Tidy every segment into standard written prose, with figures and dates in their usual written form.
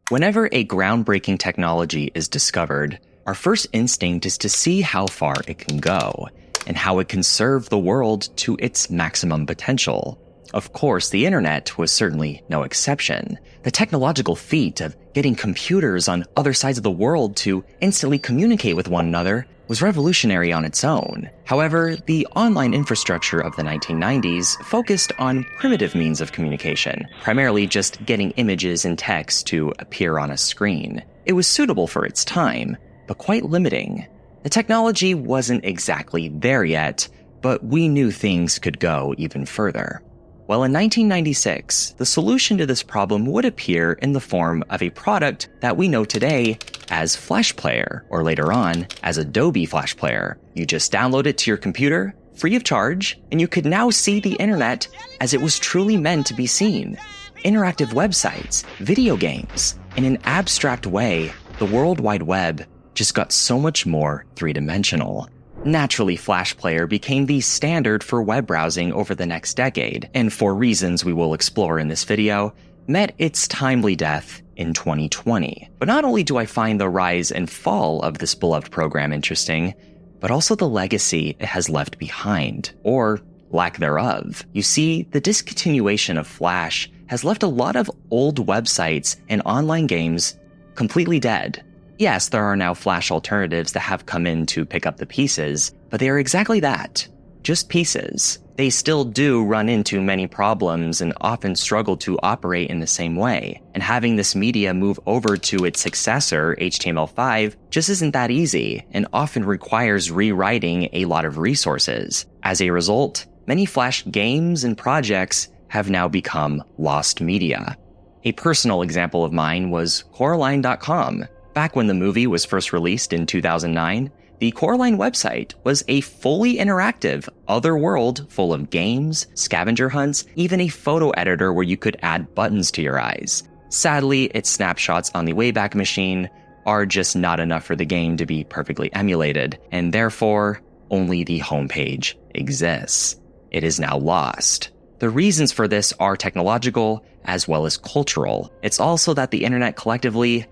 Whenever a groundbreaking technology is discovered, our first instinct is to see how far it can go, and how it can serve the world to its maximum potential. Of course, the internet was certainly no exception. The technological feat of getting computers on other sides of the world to instantly communicate with one another was revolutionary on its own. However, the online infrastructure of the 1990s focused on primitive means of communication, primarily just getting images and text to appear on a screen. It was suitable for its time, but quite limiting. The technology wasn't exactly there yet, but we knew things could go even further. Well, in 1996, the solution to this problem would appear in the form of a product that we know today as Flash Player, or later on, as Adobe Flash Player. You just download it to your computer, free of charge, and you could now see the internet as it was truly meant to be seen. Interactive websites, video games. In an abstract way, the World Wide Web just got so much more three-dimensional. Naturally, Flash Player became the standard for web browsing over the next decade, and for reasons we will explore in this video, met its timely death in 2020. But not only do I find the rise and fall of this beloved program interesting, but also the legacy it has left behind, or lack thereof. You see, the discontinuation of Flash has left a lot of old websites and online games completely dead. Yes, there are now Flash alternatives that have come in to pick up the pieces, but they are exactly that, just pieces. They still do run into many problems and often struggle to operate in the same way, and having this media move over to its successor, HTML5, just isn't that easy, and often requires rewriting a lot of resources. As a result, many Flash games and projects have now become lost media. A personal example of mine was Coraline.com. Back when the movie was first released in 2009, the Coraline website was a fully interactive other world full of games, scavenger hunts, even a photo editor where you could add buttons to your eyes. Sadly, its snapshots on the Wayback Machine are just not enough for the game to be perfectly emulated, and therefore, only the homepage exists. It is now lost. The reasons for this are technological as well as cultural. It's also that the internet collectively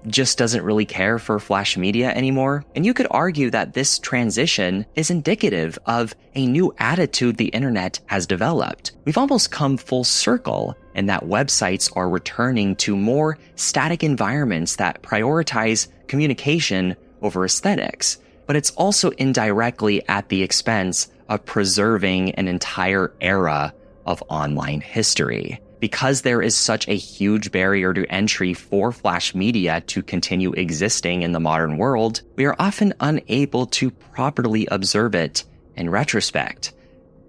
just doesn't really care for Flash media anymore, and you could argue that this transition is indicative of a new attitude the internet has developed. We've almost come full circle in that websites are returning to more static environments that prioritize communication over aesthetics, but it's also indirectly at the expense of preserving an entire era of online history. Because there is such a huge barrier to entry for Flash media to continue existing in the modern world, we are often unable to properly observe it in retrospect.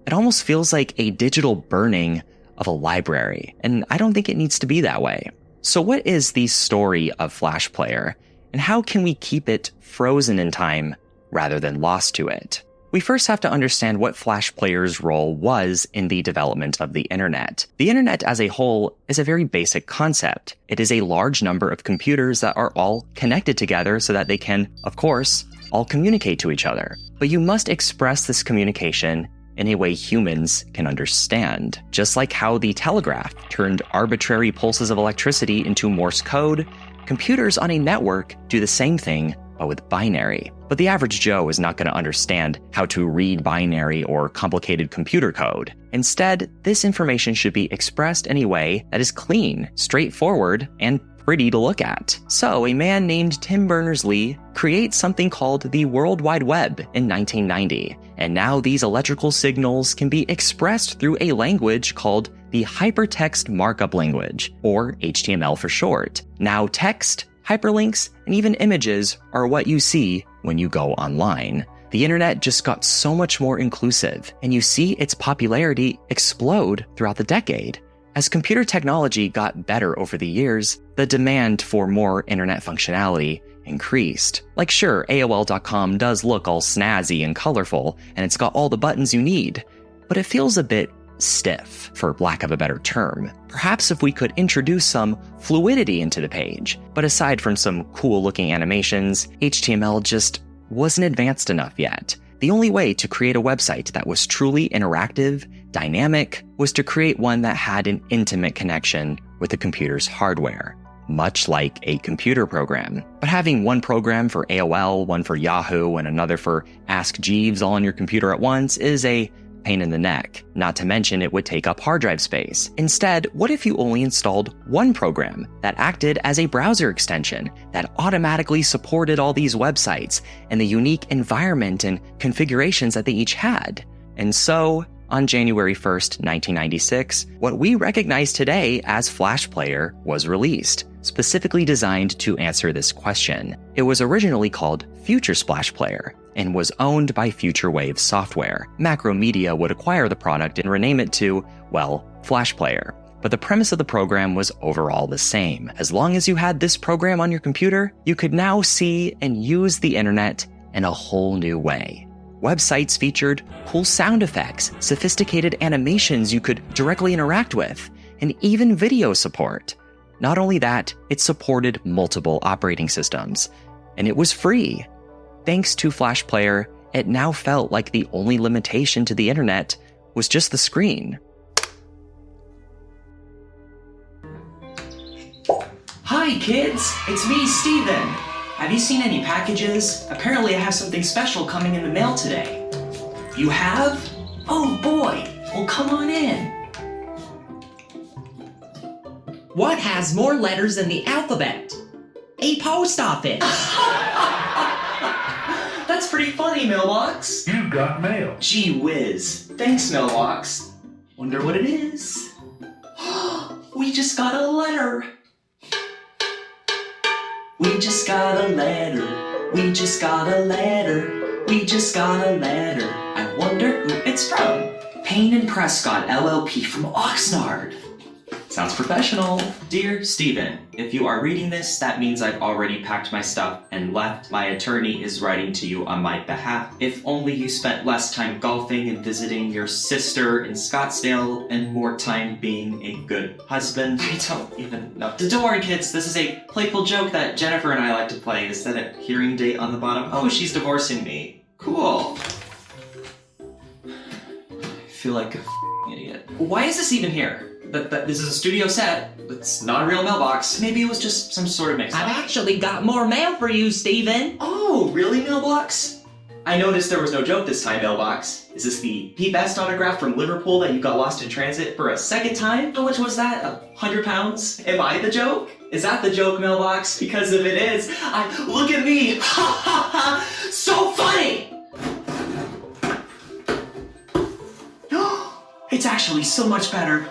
It almost feels like a digital burning of a library, and I don't think it needs to be that way. So what is the story of Flash Player, and how can we keep it frozen in time rather than lost to it? We first have to understand what Flash Player's role was in the development of the internet. The internet as a whole is a very basic concept. It is a large number of computers that are all connected together so that they can, of course, all communicate to each other. But you must express this communication in a way humans can understand. Just like how the telegraph turned arbitrary pulses of electricity into Morse code, computers on a network do the same thing, but with binary. But the average Joe is not going to understand how to read binary or complicated computer code. Instead, this information should be expressed in a way that is clean, straightforward, and pretty to look at. So a man named Tim Berners-Lee creates something called the World Wide Web in 1990. And now these electrical signals can be expressed through a language called the Hypertext Markup Language, or HTML for short. Now text, hyperlinks, and even images are what you see when you go online. The internet just got so much more inclusive, and you see its popularity explode throughout the decade. As computer technology got better over the years, the demand for more internet functionality increased. Like sure, AOL.com does look all snazzy and colorful, and it's got all the buttons you need, but it feels a bit stiff, for lack of a better term. Perhaps if we could introduce some fluidity into the page. But aside from some cool looking animations, HTML just wasn't advanced enough yet. The only way to create a website that was truly interactive, dynamic, was to create one that had an intimate connection with the computer's hardware. much like a computer program. But having one program for AOL, one for Yahoo, and another for Ask Jeeves all on your computer at once is a pain in the neck, not to mention it would take up hard drive space. Instead, what if you only installed one program that acted as a browser extension that automatically supported all these websites and the unique environment and configurations that they each had? And so, on January 1st, 1996, what we recognize today as Flash Player was released, specifically designed to answer this question. It was originally called Future Splash Player and was owned by FutureWave Software. Macromedia would acquire the product and rename it to, well, Flash Player. But the premise of the program was overall the same. As long as you had this program on your computer, you could now see and use the internet in a whole new way. Websites featured cool sound effects, sophisticated animations you could directly interact with, and even video support. Not only that, it supported multiple operating systems, and it was free. Thanks to Flash Player, it now felt like the only limitation to the internet was just the screen. Hi kids, it's me, Steven. Have you seen any packages? Apparently I have something special coming in the mail today. You have? Oh boy, well come on in. What has more letters than the alphabet? A post office. That's pretty funny, Mailbox. You got mail. Gee whiz. Thanks, Mailbox. Wonder what it is. We just got a letter. We just got a letter. We just got a letter. We just got a letter. I wonder who it's from. Payne and Prescott, LLP from Oxnard. Sounds professional. Dear Steven, if you are reading this, that means I've already packed my stuff and left. My attorney is writing to you on my behalf. If only you spent less time golfing and visiting your sister in Scottsdale and more time being a good husband. I don't even know. Don't worry, kids. This is a playful joke that Jennifer and I like to play. Is that a hearing date on the bottom? Oh, she's divorcing me. Cool. I feel like a idiot. Why is this even here? This is a studio set. It's not a real mailbox. Maybe it was just some sort of mix-up. I've actually got more mail for you, Steven. Oh, really, Mailbox? I noticed there was no joke this time, Mailbox. Is this the Pete Best autograph from Liverpool that you got lost in transit for a second time? How much was that? 100 pounds? Am I the joke? Is that the joke, Mailbox? Because if it is, look at me! Ha ha ha! So funny! It's actually so much better.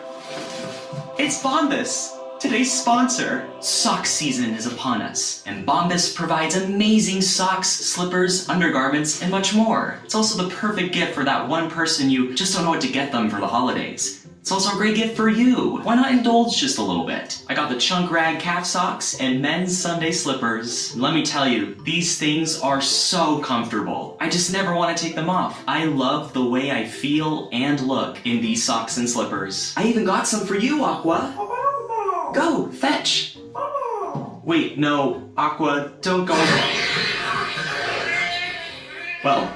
It's Bombas, today's sponsor. Sock season is upon us, and Bombas provides amazing socks, slippers, undergarments, and much more. It's also the perfect gift for that one person you just don't know what to get them for the holidays. It's also a great gift for you. Why not indulge just a little bit? I got the Chunk Rag calf socks and men's Sunday slippers. And let me tell you, these things are so comfortable. I just never want to take them off. I love the way I feel and look in these socks and slippers. I even got some for you, Aqua. Go, fetch. Wait, no, Aqua, don't go. Well,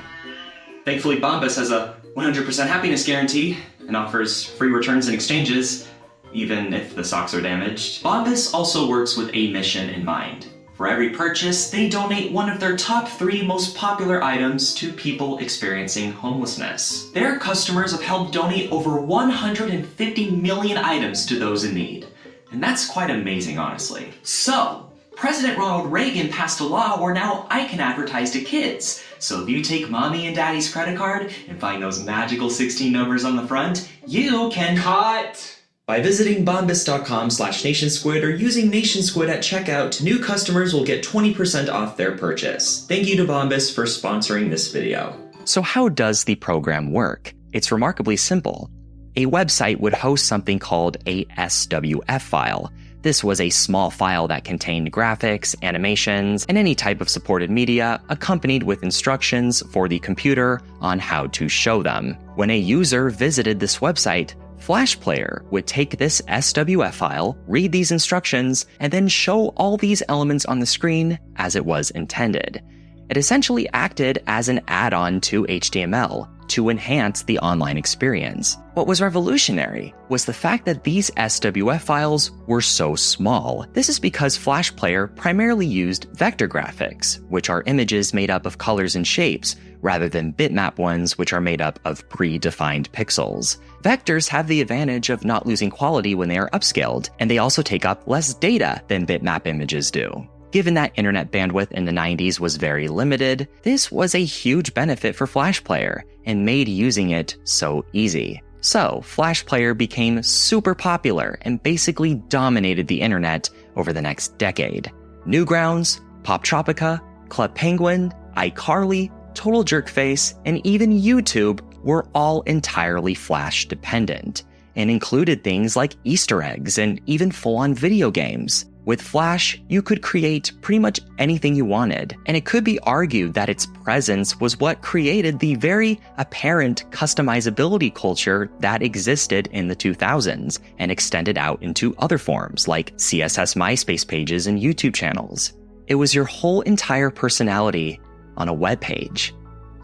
thankfully Bombas has a 100% happiness guarantee and offers free returns and exchanges, even if the socks are damaged. Bombas also works with a mission in mind. For every purchase, they donate one of their top 3 most popular items to people experiencing homelessness. Their customers have helped donate over 150 million items to those in need. And that's quite amazing, honestly. So, President Ronald Reagan passed a law where now I can advertise to kids. So if you take mommy and daddy's credit card and find those magical 16 numbers on the front, you can cut! By visiting bombas.com/nationsquid or using NationSquid at checkout, new customers will get 20% off their purchase. Thank you to Bombas for sponsoring this video. So how does the program work? It's remarkably simple. A website would host something called a SWF file. This was a small file that contained graphics, animations, and any type of supported media, accompanied with instructions for the computer on how to show them. When a user visited this website, Flash Player would take this SWF file, read these instructions, and then show all these elements on the screen as it was intended. It essentially acted as an add-on to HTML, to enhance the online experience. What was revolutionary was the fact that these SWF files were so small. This is because Flash Player primarily used vector graphics, which are images made up of colors and shapes, rather than bitmap ones, which are made up of pre-defined pixels. Vectors have the advantage of not losing quality when they are upscaled, and they also take up less data than bitmap images do. Given that internet bandwidth in the 90s was very limited, this was a huge benefit for Flash Player and made using it so easy. So, Flash Player became super popular and basically dominated the internet over the next decade. Newgrounds, Poptropica, Club Penguin, iCarly, Total Jerkface, and even YouTube were all entirely Flash dependent, and included things like Easter eggs and even full-on video games. With Flash, you could create pretty much anything you wanted, and it could be argued that its presence was what created the very apparent customizability culture that existed in the 2000s and extended out into other forms like CSS MySpace pages and YouTube channels. It was your whole entire personality on a web page.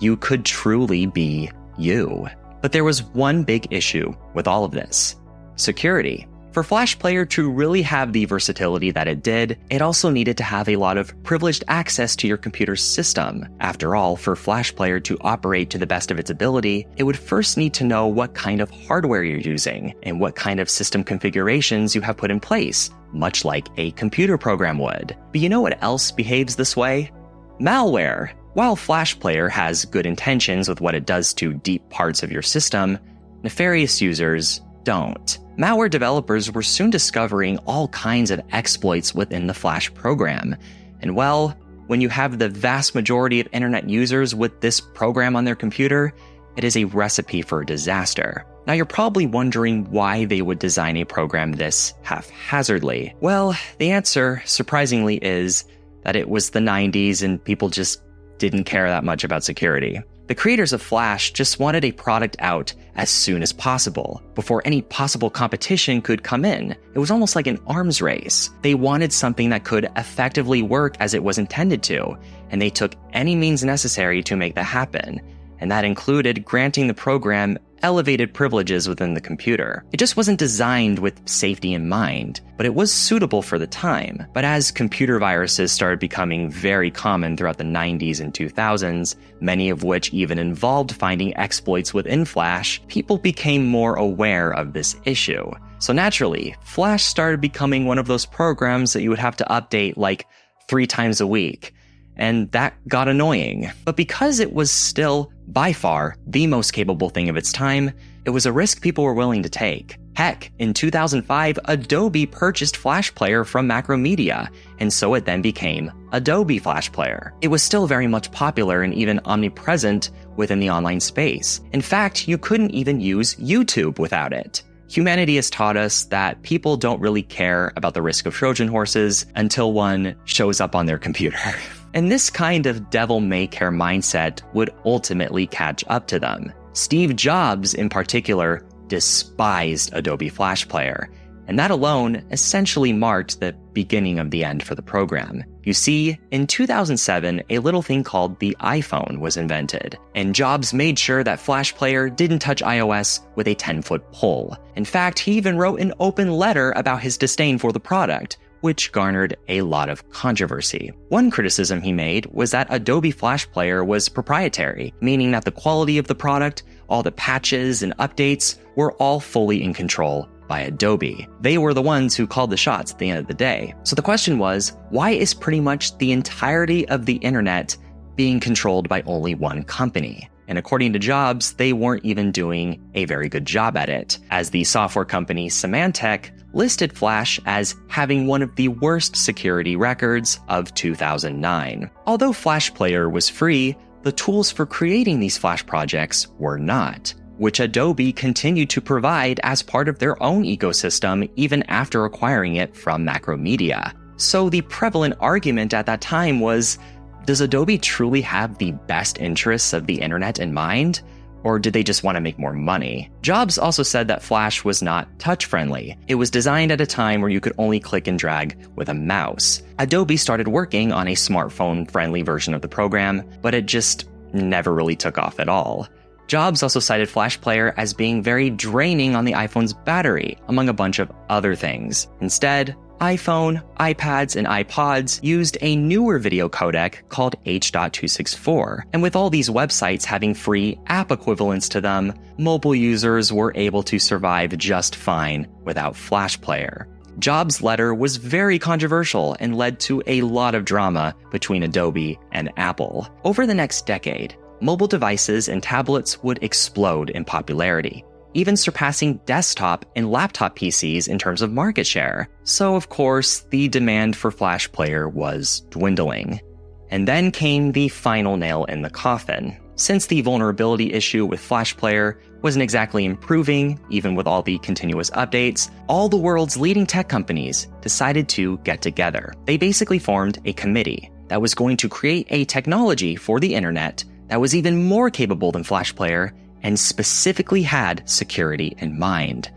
You could truly be you. But there was one big issue with all of this: security. For Flash Player to really have the versatility that it did, it also needed to have a lot of privileged access to your computer's system. After all, for Flash Player to operate to the best of its ability, it would first need to know what kind of hardware you're using and what kind of system configurations you have put in place, much like a computer program would. But you know what else behaves this way? Malware. While Flash Player has good intentions with what it does to deep parts of your system, nefarious users don't. Malware developers were soon discovering all kinds of exploits within the Flash program. And well, when you have the vast majority of internet users with this program on their computer, it is a recipe for disaster. Now you're probably wondering why they would design a program this haphazardly. Well, the answer, surprisingly, is that it was the 90s and people just didn't care that much about security. The creators of Flash just wanted a product out as soon as possible, before any possible competition could come in. It was almost like an arms race. They wanted something that could effectively work as it was intended to, and they took any means necessary to make that happen. And that included granting the program elevated privileges within the computer. It just wasn't designed with safety in mind, but it was suitable for the time. But as computer viruses started becoming very common throughout the 90s and 2000s, many of which even involved finding exploits within Flash, people became more aware of this issue. So naturally, Flash started becoming one of those programs that you would have to update like 3 times a week. And that got annoying. But because it was still, by far, the most capable thing of its time, it was a risk people were willing to take. Heck, in 2005, Adobe purchased Flash Player from Macromedia, and so it then became Adobe Flash Player. It was still very much popular and even omnipresent within the online space. In fact, you couldn't even use YouTube without it. Humanity has taught us that people don't really care about the risk of Trojan horses until one shows up on their computer. And this kind of devil-may-care mindset would ultimately catch up to them. Steve Jobs, in particular, despised Adobe Flash Player, and that alone essentially marked the beginning of the end for the program. You see, in 2007, a little thing called the iPhone was invented, and Jobs made sure that Flash Player didn't touch iOS with a 10-foot pole. In fact, he even wrote an open letter about his disdain for the product, which garnered a lot of controversy. One criticism he made was that Adobe Flash Player was proprietary, meaning that the quality of the product, all the patches and updates, were all fully in control by Adobe. They were the ones who called the shots at the end of the day. So the question was, why is pretty much the entirety of the internet being controlled by only one company? And according to Jobs, they weren't even doing a very good job at it, as the software company Symantec listed Flash as having one of the worst security records of 2009. Although Flash Player was free, the tools for creating these Flash projects were not, which Adobe continued to provide as part of their own ecosystem even after acquiring it from Macromedia. So the prevalent argument at that time was, does Adobe truly have the best interests of the internet in mind? Or did they just want to make more money? Jobs also said that Flash was not touch-friendly. It was designed at a time where you could only click and drag with a mouse. Adobe started working on a smartphone-friendly version of the program, but it just never really took off at all. Jobs also cited Flash Player as being very draining on the iPhone's battery, among a bunch of other things. Instead, iPhone, iPads, and iPods used a newer video codec called H.264, and with all these websites having free app equivalents to them, mobile users were able to survive just fine without Flash Player. Jobs' letter was very controversial and led to a lot of drama between Adobe and Apple. Over the next decade, mobile devices and tablets would explode in popularity, even surpassing desktop and laptop PCs in terms of market share. So, of course, the demand for Flash Player was dwindling. And then came the final nail in the coffin. Since the vulnerability issue with Flash Player wasn't exactly improving, even with all the continuous updates, all the world's leading tech companies decided to get together. They basically formed a committee that was going to create a technology for the internet that was even more capable than Flash Player and specifically had security in mind.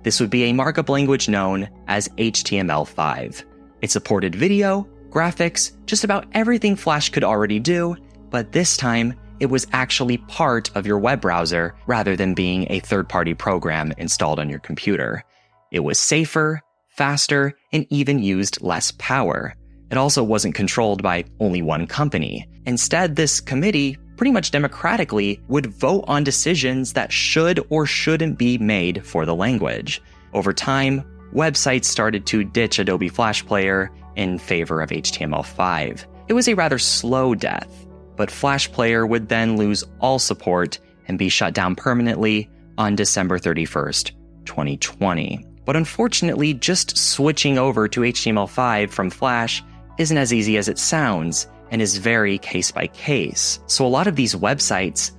This would be a markup language known as HTML5. It supported video, graphics, just about everything Flash could already do, but this time, it was actually part of your web browser rather than being a third-party program installed on your computer. It was safer, faster, and even used less power. It also wasn't controlled by only one company. Instead, this committee, pretty much democratically, would vote on decisions that should or shouldn't be made for the language. Over time, websites started to ditch Adobe Flash Player in favor of HTML5. It was a rather slow death, but Flash Player would then lose all support and be shut down permanently on December 31st, 2020. But unfortunately, just switching over to HTML5 from Flash isn't as easy as it sounds and is very case by case. So a lot of these websites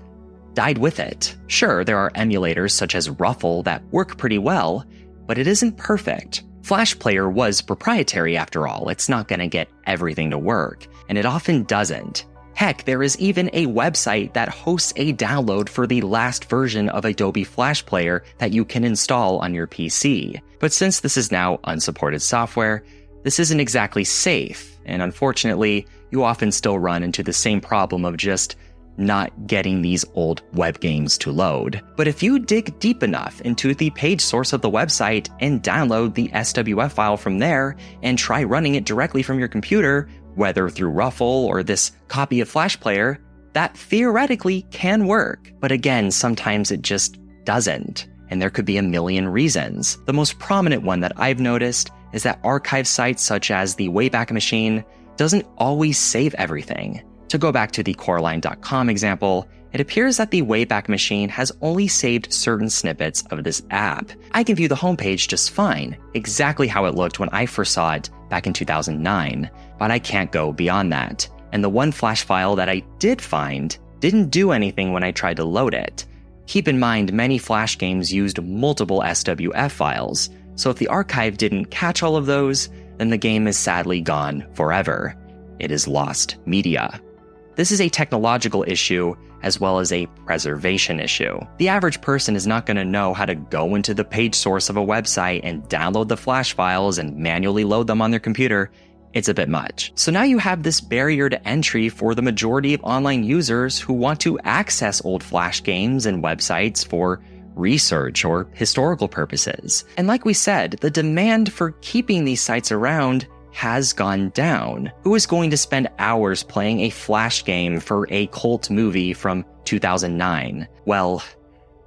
died with it. Sure, there are emulators such as Ruffle that work pretty well, but it isn't perfect. Flash Player was proprietary after all. It's not going to get everything to work, and it often doesn't. Heck, there is even a website that hosts a download for the last version of Adobe Flash Player that you can install on your PC. But since this is now unsupported software, this isn't exactly safe, and unfortunately, you often still run into the same problem of just not getting these old web games to load. But if you dig deep enough into the page source of the website and download the SWF file from there and try running it directly from your computer, whether through Ruffle or this copy of Flash Player, that theoretically can work. But again, sometimes it just doesn't, and there could be a million reasons. The most prominent one that I've noticed is that archive sites such as the Wayback Machine doesn't always save everything. To go back to the Coraline.com example, it appears that the Wayback Machine has only saved certain snippets of this app. I can view the homepage just fine, exactly how it looked when I first saw it back in 2009, but I can't go beyond that. And the one Flash file that I did find didn't do anything when I tried to load it. Keep in mind, many Flash games used multiple SWF files, so if the archive didn't catch all of those, then the game is sadly gone forever. It is lost media. This is a technological issue as well as a preservation issue. The average person is not going to know how to go into the page source of a website and download the Flash files and manually load them on their computer. It's a bit much. So now you have this barrier to entry for the majority of online users who want to access old Flash games and websites for research or historical purposes. And like we said, the demand for keeping these sites around has gone down. Who is going to spend hours playing a Flash game for a cult movie from 2009? Well,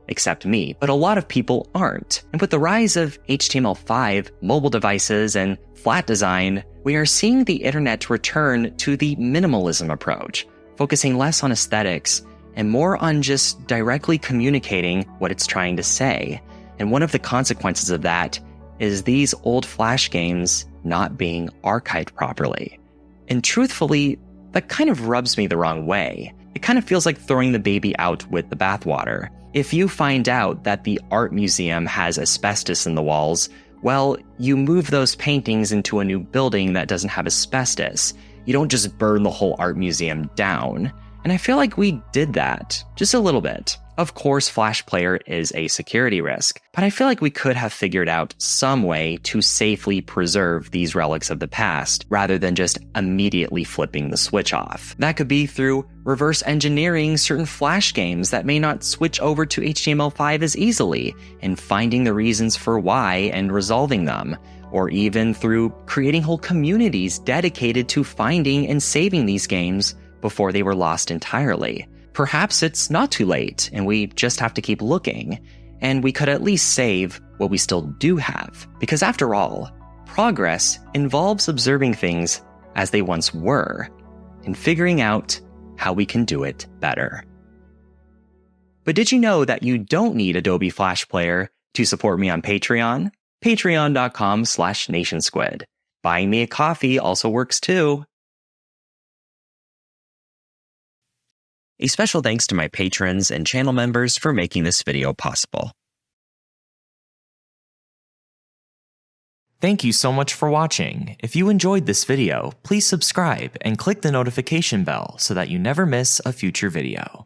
except me, but a lot of people aren't. And with the rise of HTML5, mobile devices, and flat design, we are seeing the internet return to the minimalism approach, focusing less on aesthetics and more on just directly communicating what it's trying to say. And one of the consequences of that is these old Flash games not being archived properly. And truthfully, that kind of rubs me the wrong way. It kind of feels like throwing the baby out with the bathwater. If you find out that the art museum has asbestos in the walls, well, you move those paintings into a new building that doesn't have asbestos. You don't just burn the whole art museum down. And I feel like we did that, just a little bit. Of course, Flash Player is a security risk, but I feel like we could have figured out some way to safely preserve these relics of the past rather than just immediately flipping the switch off. That could be through reverse engineering certain Flash games that may not switch over to HTML5 as easily and finding the reasons for why and resolving them, or even through creating whole communities dedicated to finding and saving these games before they were lost entirely. Perhaps it's not too late and we just have to keep looking, and we could at least save what we still do have. Because after all, progress involves observing things as they once were and figuring out how we can do it better. But did you know that you don't need Adobe Flash Player to support me on Patreon? Patreon.com/NationSquid. Buying me a coffee also works too. A special thanks to my patrons and channel members for making this video possible. Thank you so much for watching. If you enjoyed this video, please subscribe and click the notification bell so that you never miss a future video.